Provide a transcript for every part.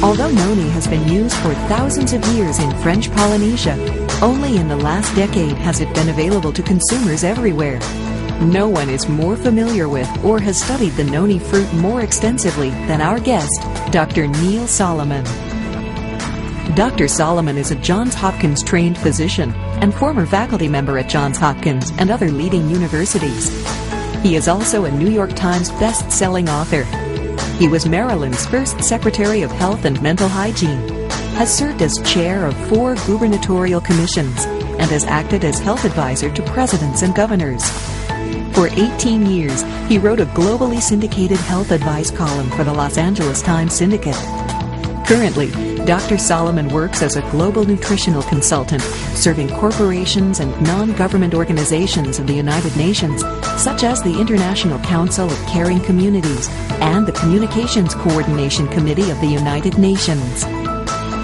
Although Noni has been used for thousands of years in French Polynesia, only in the last decade has it been available to consumers everywhere. No one is more familiar with or has studied the Noni fruit more extensively than our guest, Dr. Neil Solomon. Dr. Solomon is a Johns Hopkins trained physician and former faculty member at Johns Hopkins and other leading universities. He is also a New York Times best-selling author. He was Maryland's first Secretary of Health and Mental Hygiene, has served as chair of 4 gubernatorial commissions, and has acted as health advisor to presidents and governors. For 18 years, he wrote a globally syndicated health advice column for the Los Angeles Times Syndicate. Currently, Dr. Solomon works as a global nutritional consultant, serving corporations and non-government organizations of the United Nations, such as the International Council of Caring Communities and the Communications Coordination Committee of the United Nations.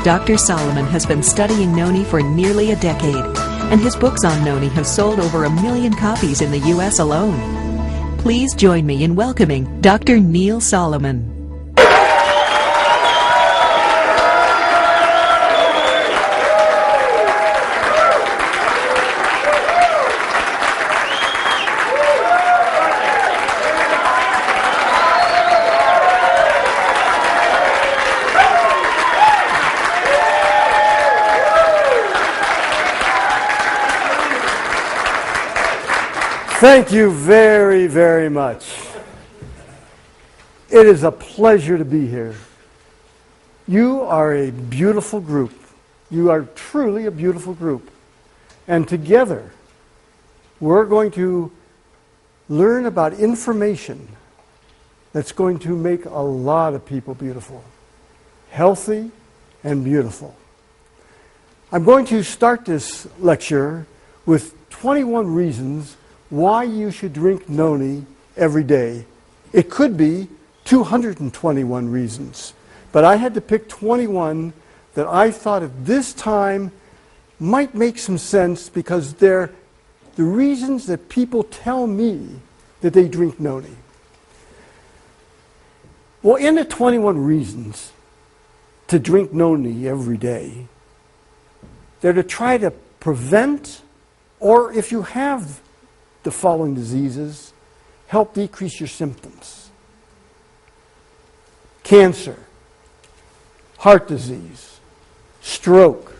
Dr. Solomon has been studying Noni for nearly a decade, and his books on Noni have sold over 1 million copies in the U.S. alone. Please join me in welcoming Dr. Neil Solomon. Thank you very, very much. It is a pleasure to be here. You are a beautiful group. You are truly a beautiful group. And together, we're going to learn about information that's going to make a lot of people beautiful, healthy, and beautiful. I'm going to start this lecture with 21 reasons why you should drink Noni every day. It could be 221 reasons, but I had to pick 21 that I thought at this time might make some sense because they're the reasons that people tell me that they drink Noni. Well, in the 21 reasons to drink Noni every day, they're to try to prevent, or if you have the following diseases, help decrease your symptoms. Cancer, heart disease, stroke,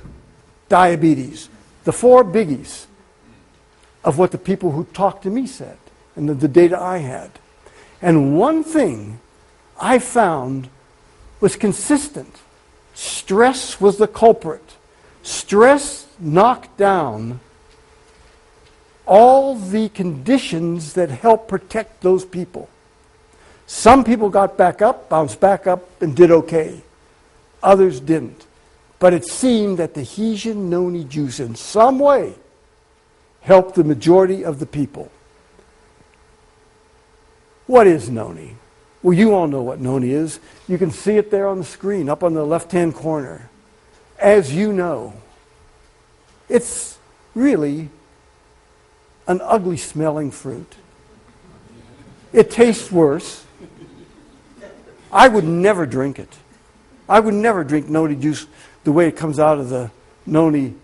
diabetes, the 4 biggies of what the people who talked to me said and the data I had. And one thing I found was consistent. Stress was the culprit. Stress knocked down all the conditions that help protect those people. Some people got back up, bounced back up, and did okay. Others didn't. But it seemed that the Hesian Noni juice in some way helped the majority of the people. What is Noni? Well, you all know what Noni is. You can see it there on the screen, up on the left-hand corner. As you know, it's really an ugly smelling fruit. It tastes worse. I would never drink it. I would never drink Noni juice the way it comes out of the Noni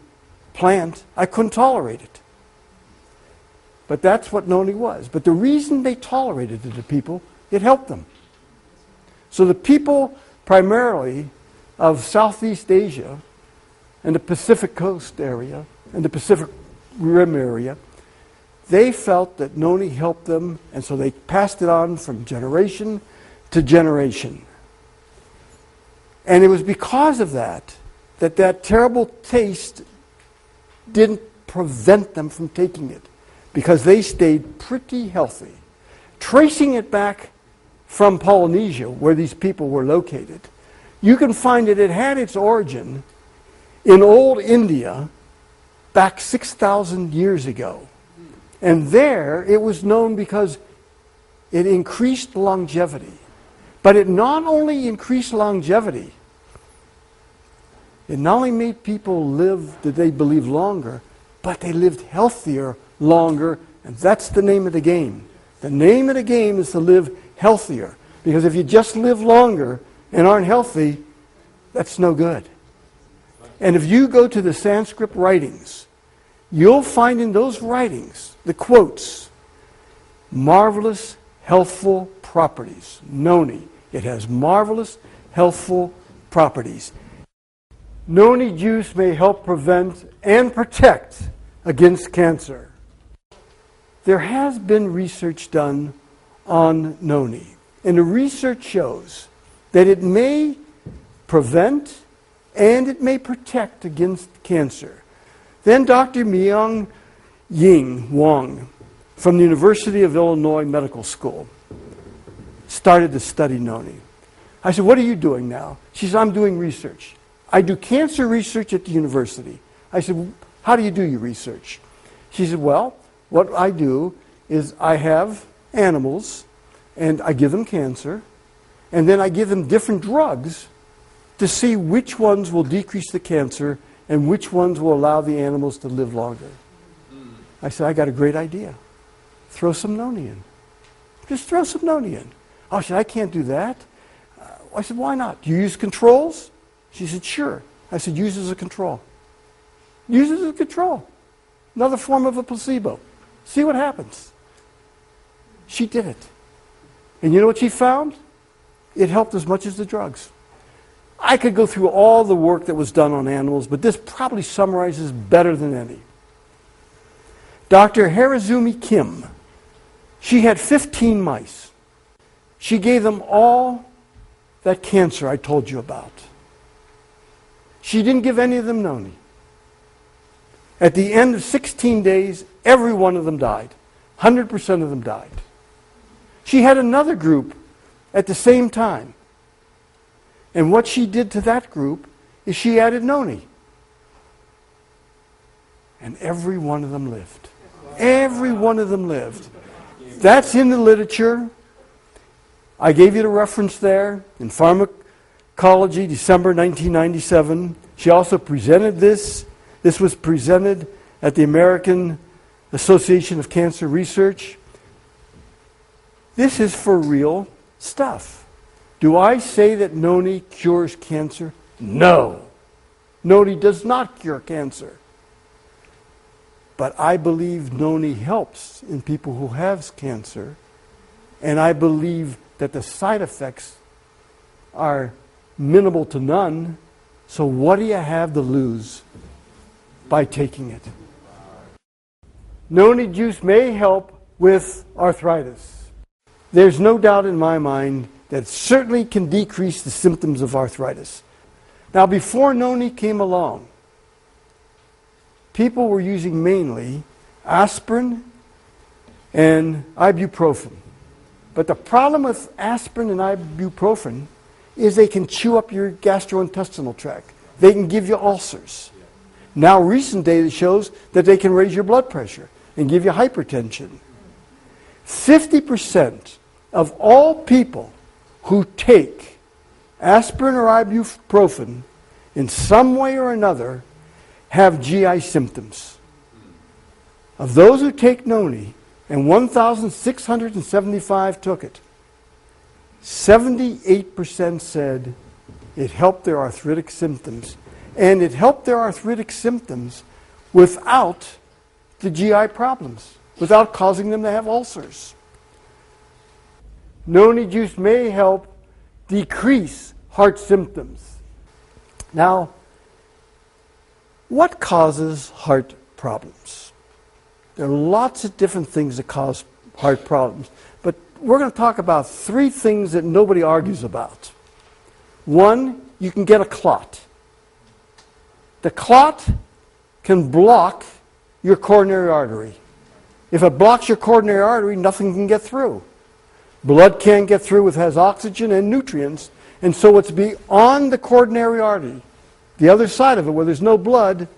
plant. I couldn't tolerate it. But that's what Noni was. But the reason they tolerated it to people, it helped them. So the people primarily of Southeast Asia and the Pacific Coast area and the Pacific Rim area, they felt that Noni helped them, and so they passed it on from generation to generation. And it was because of that that terrible taste didn't prevent them from taking it, because they stayed pretty healthy. Tracing it back from Polynesia, where these people were located, you can find that it had its origin in old India back 6,000 years ago. And there it was known because it increased longevity. But it not only increased longevity, it not only made people live, that they believe longer, but they lived healthier longer, and that's the name of the game. The name of the game is to live healthier. Because if you just live longer and aren't healthy, that's no good. And if you go to the Sanskrit writings, you'll find in those writings, the quotes, marvelous, healthful properties. Noni. It has marvelous, healthful properties. Noni juice may help prevent and protect against cancer. There has been research done on Noni, and the research shows that it may prevent and it may protect against cancer. Then Dr. Myung-Ying Wong from the University of Illinois Medical School started to study Noni. I said, what are you doing now? She said, I'm doing research. I do cancer research at the university. I said, how do you do your research? She said, well, what I do is I have animals and I give them cancer and then I give them different drugs to see which ones will decrease the cancer and which ones will allow the animals to live longer. I said, I got a great idea. Throw some Noni in. Just throw some Noni in. Oh, she said, I can't do that. I said, why not? Do you use controls? She said, sure. I said, use it as a control. Use it as a control. Another form of a placebo. See what happens. She did it. And you know what she found? It helped as much as the drugs. I could go through all the work that was done on animals, but this probably summarizes better than any. Dr. Harazumi Kim, she had 15 mice. She gave them all that cancer I told you about. She didn't give any of them Noni. At the end of 16 days, every one of them died. 100% of them died. She had another group at the same time. And what she did to that group is she added Noni. And every one of them lived. Every one of them lived. That's in the literature. I gave you the reference there in Pharmacology, December 1997. She also presented this. This was presented at the American Association of Cancer Research. This is for real stuff. Do I say that Noni cures cancer? No. Noni does not cure cancer. But I believe Noni helps in people who have cancer, and I believe that the side effects are minimal to none. So what do you have to lose by taking it? Noni juice may help with arthritis. There's no doubt in my mind that it certainly can decrease the symptoms of arthritis. Now, before Noni came along, people were using mainly aspirin and ibuprofen. But the problem with aspirin and ibuprofen is they can chew up your gastrointestinal tract. They can give you ulcers. Now recent data shows that they can raise your blood pressure and give you hypertension. 50% of all people who take aspirin or ibuprofen in some way or another have GI symptoms. Of those who take Noni, and 1,675 took it, 78% said it helped their arthritic symptoms. And it helped their arthritic symptoms without the GI problems, without causing them to have ulcers. Noni juice may help decrease heart symptoms. Now, what causes heart problems? There are lots of different things that cause heart problems, but we're going to talk about three things that nobody argues about. One, you can get a clot. The clot can block your coronary artery. If it blocks your coronary artery, nothing can get through. Blood can't get through, it has oxygen and nutrients, and so it's beyond the coronary artery. The other side of it, where there's no blood,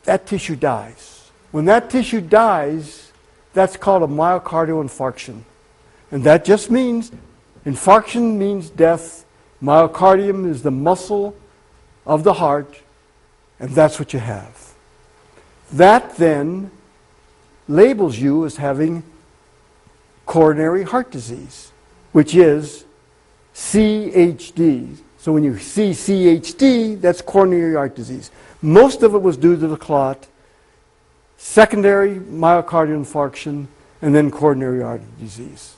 that tissue dies. When that tissue dies, that's called a myocardial infarction. And that just means, infarction means death. Myocardium is the muscle of the heart, and that's what you have. That then labels you as having coronary heart disease, which is CHD. So when you see CHD, that's coronary heart disease. Most of it was due to the clot, secondary myocardial infarction, and then coronary artery disease.